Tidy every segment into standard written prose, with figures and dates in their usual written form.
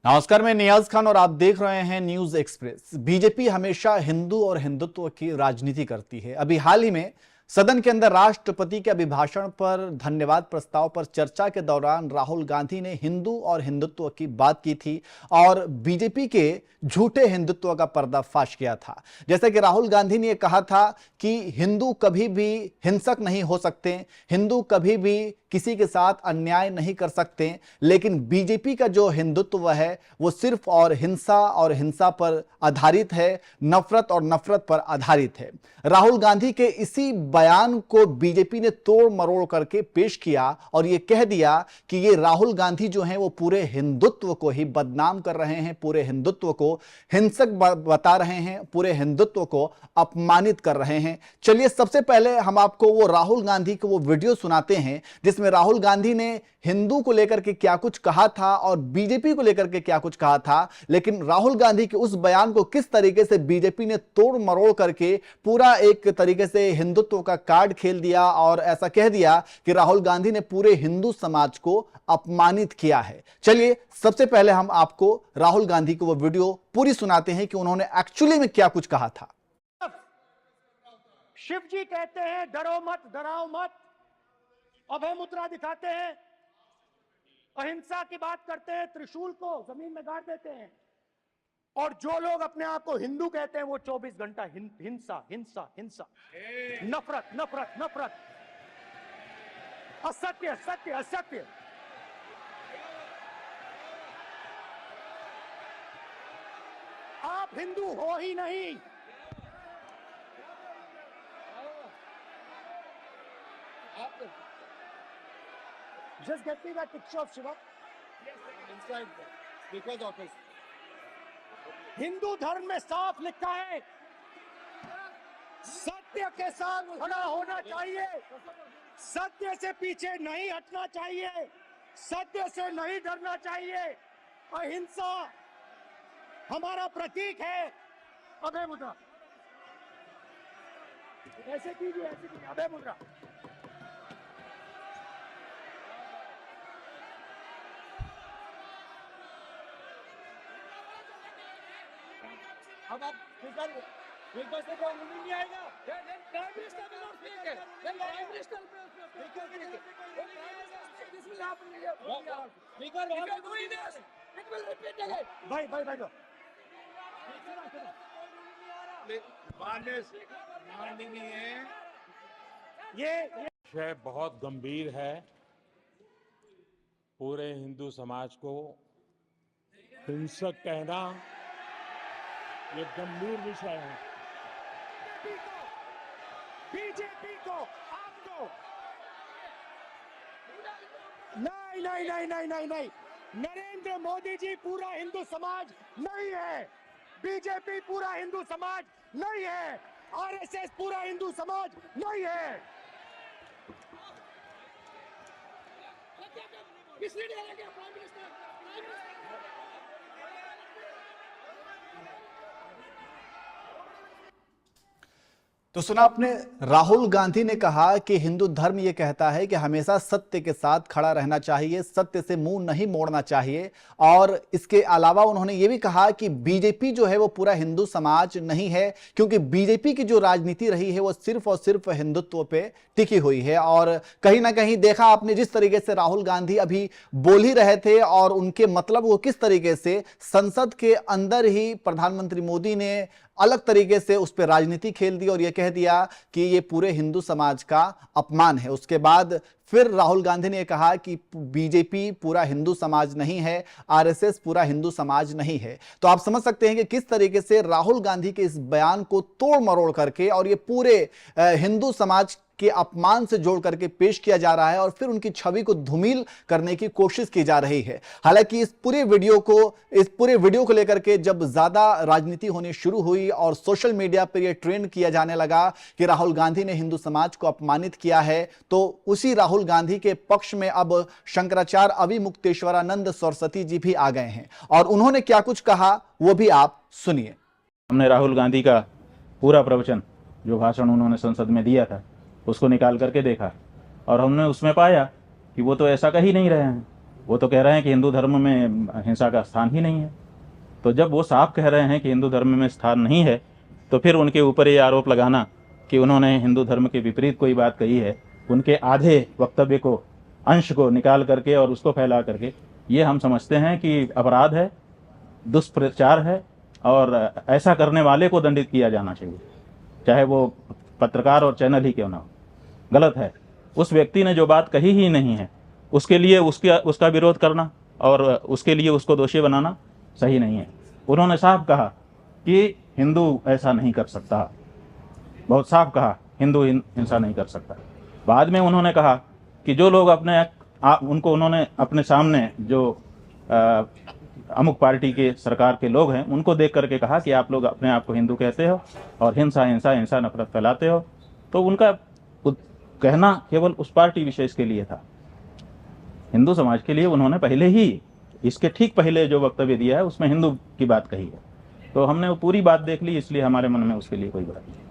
नमस्कार, मैं नियाज खान और आप देख रहे हैं न्यूज एक्सप्रेस। बीजेपी हमेशा हिंदू और हिंदुत्व की राजनीति करती है। अभी हाल ही में सदन के अंदर राष्ट्रपति के अभिभाषण पर धन्यवाद प्रस्ताव पर चर्चा के दौरान राहुल गांधी ने हिंदू और हिंदुत्व की बात की थी और बीजेपी के झूठे हिंदुत्व का पर्दाफाश किया था। जैसे कि राहुल गांधी ने कहा था कि हिंदू कभी भी हिंसक नहीं हो सकते, हिंदू कभी भी किसी के साथ अन्याय नहीं कर सकते, लेकिन बीजेपी का जो हिंदुत्व है वो सिर्फ और हिंसा पर आधारित है, नफरत और नफरत पर आधारित है। राहुल गांधी के इसी बयान को बीजेपी ने तोड़ मरोड़ करके पेश किया और ये कह दिया कि ये राहुल गांधी जो हैं वो पूरे हिंदुत्व को ही बदनाम कर रहे हैं, पूरे हिंदुत्व को हिंसक बता रहे हैं, पूरे हिंदुत्व को अपमानित कर रहे हैं। चलिए सबसे पहले हम आपको वो राहुल गांधी को वो वीडियो सुनाते हैं जिसमें राहुल गांधी ने हिंदू को लेकर के क्या कुछ कहा था और बीजेपी को लेकर के क्या कुछ कहा था, लेकिन राहुल गांधी के उस बयान को किस तरीके से बीजेपी ने तोड़ मरोड़ करके पूरा एक तरीके से हिंदुत्व का कार्ड खेल दिया और ऐसा कह दिया कि राहुल गांधी ने पूरे हिंदू समाज को अपमानित किया है। चलिए सबसे पहले हम आपको राहुल गांधी को वो वीडियो पूरी सुनाते हैं कि उन्होंने एक्चुअली में क्या कुछ कहा था। शिव जी कहते हैं डरो मत, डराओ मत, अभय मुद्रा दिखाते हैं, अहिंसा की बात करते हैं, त्रिशूल को जमीन में गाड़ देते हैं, और जो लोग अपने आप को हिंदू कहते हैं वो 24 घंटा हिंसा हिंसा हिंसा, नफरत नफरत नफरत, असत्य सत्य असत्य। आप हिंदू हो ही नहीं। Just get me that picture of Shiva. Inside, because of his. Hindu धर्म में साफ लिखा है, सत्य के साथ खड़ा होना चाहिए, सत्य से पीछे नहीं हटना चाहिए, सत्य से नहीं डरना चाहिए। अहिंसा हमारा प्रतीक है। अभय मुद्रा ऐसे कीजिए, अभय मुद्रा। अब आप बिल्कुल से कोई नहीं आएगा। Prime minister will not speak it. Then prime minister this will happen. Because if you are doing this, it will repeat again. भाई माननी नहीं है। ये विषय बहुत गंभीर है। पूरे हिंदू समाज को हिंसक कहना ये गंभीर विषय है। बीजेपी को आपको नहीं, नरेंद्र मोदी जी पूरा हिंदू समाज नहीं है, बीजेपी पूरा हिंदू समाज नहीं है, आरएसएस पूरा हिंदू समाज नहीं है। किसने डाला क्या प्राइम मिनिस्टर? तो सुना आपने, राहुल गांधी ने कहा कि हिंदू धर्म यह कहता है कि हमेशा सत्य के साथ खड़ा रहना चाहिए, सत्य से मुंह नहीं मोड़ना चाहिए। और इसके अलावा उन्होंने यह भी कहा कि बीजेपी जो है वो पूरा हिंदू समाज नहीं है, क्योंकि बीजेपी की जो राजनीति रही है वो सिर्फ और सिर्फ हिंदुत्व पे टिकी हुई है। और कहीं ना कहीं देखा आपने जिस तरीके से राहुल गांधी अभी बोल ही रहे थे और उनके मतलब वो किस तरीके से संसद के अंदर ही प्रधानमंत्री मोदी ने अलग तरीके से उस पर राजनीति खेल दी और यह कह दिया कि ये पूरे हिंदू समाज का अपमान है। उसके बाद फिर राहुल गांधी ने कहा कि बीजेपी पूरा हिंदू समाज नहीं है, आरएसएस पूरा हिंदू समाज नहीं है। तो आप समझ सकते हैं कि किस तरीके से राहुल गांधी के इस बयान को तोड़ मरोड़ करके और ये पूरे हिंदू समाज के अपमान से जोड़ करके पेश किया जा रहा है और फिर उनकी छवि को धूमिल करने की कोशिश की जा रही है। हालांकि इस पूरे वीडियो को लेकर के जब ज्यादा राजनीति होनी शुरू हुई और सोशल मीडिया पर यह ट्रेंड किया जाने लगा कि राहुल गांधी ने हिंदू समाज को अपमानित किया है, तो उसी राहुल गांधी के पक्ष में अब शंकराचार्य अविमुक्तेश्वरानंद सरस्वती जी भी आ गए हैं और उन्होंने क्या कुछ कहा वो भी आप सुनिए। हमने राहुल गांधी का पूरा प्रवचन जो भाषण उन्होंने संसद में दिया था उसको निकाल करके देखा और हमने उसमें पाया कि वो तो ऐसा कह ही नहीं रहे हैं। वो तो कह रहे हैं कि हिंदू धर्म में हिंसा का स्थान ही नहीं है। तो जब वो साफ कह रहे हैं कि हिंदू धर्म में स्थान नहीं है, तो फिर उनके ऊपर ये आरोप लगाना कि उन्होंने हिंदू धर्म के विपरीत कोई बात कही है, उनके आधे वक्तव्य को, अंश को निकाल करके और उसको फैला करके, ये हम समझते हैं कि अपराध है, दुष्प्रचार है, और ऐसा करने वाले को दंडित किया जाना चाहिए, चाहे वो पत्रकार और चैनल ही क्यों ना हो। गलत है। उस व्यक्ति ने जो बात कही ही नहीं है, उसके लिए उसका विरोध करना और उसके लिए उसको दोषी बनाना सही नहीं है। उन्होंने साफ कहा कि हिंदू ऐसा नहीं कर सकता, बहुत साफ कहा, हिंदू हिंसा नहीं कर सकता। बाद में उन्होंने कहा कि जो लोग उनको उन्होंने अपने सामने जो अमुक पार्टी के सरकार के लोग हैं, उनको देख करके कहा कि आप लोग अपने आप को हिंदू कहते हो और हिंसा हिंसा हिंसा नफरत फैलाते हो। तो उनका कहना केवल उस पार्टी विशेष के लिए था। हिंदू समाज के लिए उन्होंने पहले ही, इसके ठीक पहले जो वक्तव्य दिया है उसमें हिंदू की बात कही है। तो हमने वो पूरी बात देख ली, इसलिए हमारे मन में उसके लिए कोई बात नहीं।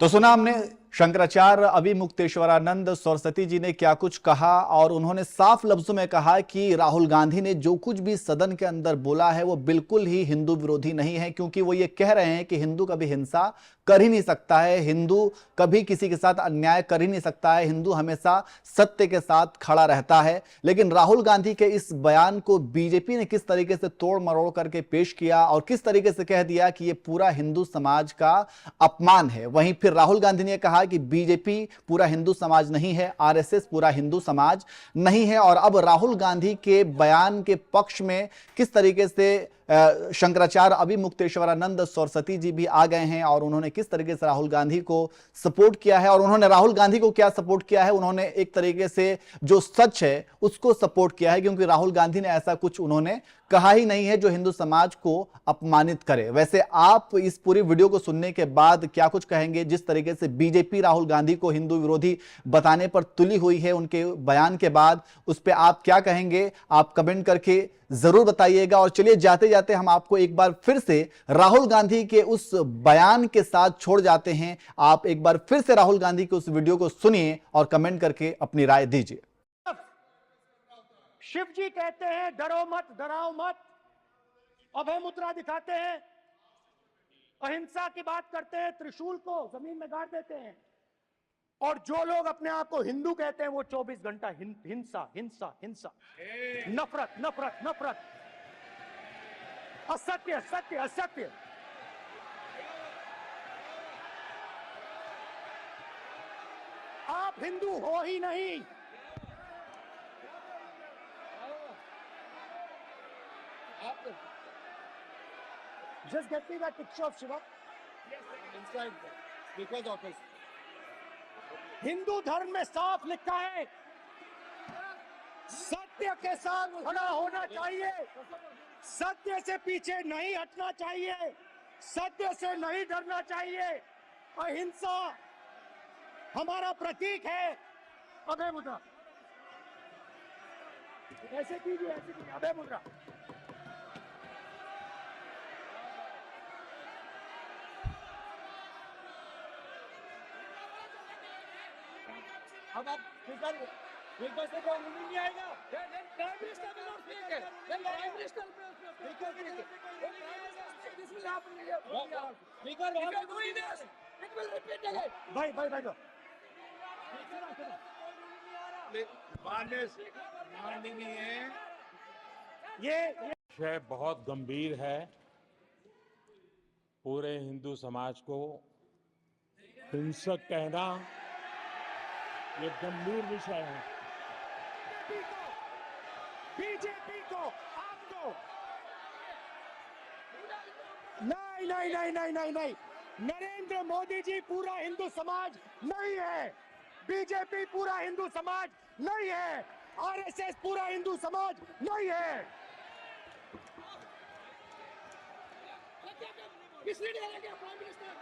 तो सुना हमने शंकराचार्य अभिमुक्तेश्वरानंद सरस्वती जी ने क्या कुछ कहा, और उन्होंने साफ लफ्जों में कहा कि राहुल गांधी ने जो कुछ भी सदन के अंदर बोला है वो बिल्कुल ही हिंदू विरोधी नहीं है, क्योंकि वो ये कह रहे हैं कि हिंदू कभी हिंसा कर ही नहीं सकता है, हिंदू कभी किसी के साथ अन्याय कर ही नहीं सकता है, हिंदू हमेशा सत्य के साथ खड़ा रहता है। लेकिन राहुल गांधी के इस बयान को बीजेपी ने किस तरीके से तोड़ मरोड़ करके पेश किया और किस तरीके से कह दिया कि ये पूरा हिंदू समाज का अपमान है। वहीं फिर राहुल गांधी ने कहा कि बीजेपी पूरा हिंदू समाज नहीं है, आरएसएस पूरा हिंदू समाज नहीं है। और अब राहुल गांधी के बयान के पक्ष में किस तरीके से शंकराचार्य अभिमुक्तेश्वरानंद सरस्वती जी भी आ गए हैं और उन्होंने किस तरीके से राहुल गांधी को सपोर्ट किया है। और उन्होंने राहुल गांधी को क्या सपोर्ट किया है, उन्होंने एक तरीके से जो सच है उसको सपोर्ट किया है, क्योंकि राहुल गांधी ने ऐसा कुछ उन्होंने कहा ही नहीं है जो हिंदू समाज को अपमानित करे। वैसे आप इस पूरी वीडियो को सुनने के बाद क्या कुछ कहेंगे, जिस तरीके से बीजेपी राहुल गांधी को हिंदू विरोधी बताने पर तुली हुई है उनके बयान के बाद, उस पर आप क्या कहेंगे, आप कमेंट करके जरूर बताइएगा। और चलिए जाते जाते हम आपको एक बार फिर से राहुल गांधी के उस बयान के साथ छोड़ जाते हैं। आप एक बार फिर से राहुल गांधी के उस वीडियो को सुनिए और कमेंट करके अपनी राय दीजिए। शिव जी कहते हैं डरो मत, डराओ मत, अभय मुद्रा दिखाते हैं, अहिंसा की बात करते हैं, त्रिशूल को जमीन में गाड़ देते हैं, और जो लोग अपने आप को हिंदू कहते हैं वो 24 घंटा हिंसा हिंसा हिंसा, नफरत नफरत नफरत, असत्य सत्य असत्य। आप हिंदू हो ही नहीं। Just get me that picture of Shiva. Inside, because of his. Hindu धर्म में साफ लिखा है, सत्य के साथ खड़ा होना चाहिए, सत्य से पीछे नहीं हटना चाहिए, सत्य से नहीं डरना चाहिए। अहिंसा हमारा प्रतीक है। अभय मुद्रा ऐसे कीजिए, ऐसे कीजिए, अभय मुद्रा। अब आप बिल्कुल से कोई नहीं आएगा। Prime minister will not speak it. Then prime minister this will happen here. Speaker, if you are doing this, it will repeat again. भाई माननीय है। ये विषय बहुत गंभीर है। पूरे हिंदू समाज को हिंसक कहना ये गंभीर विषय है। बीजेपी को आपको नहीं नहीं नहीं नहीं नहीं नहीं, नरेंद्र मोदी जी पूरा हिंदू समाज नहीं है, बीजेपी पूरा हिंदू समाज नहीं है, आरएसएस पूरा हिंदू समाज नहीं है। किस लिए प्राइम मिनिस्टर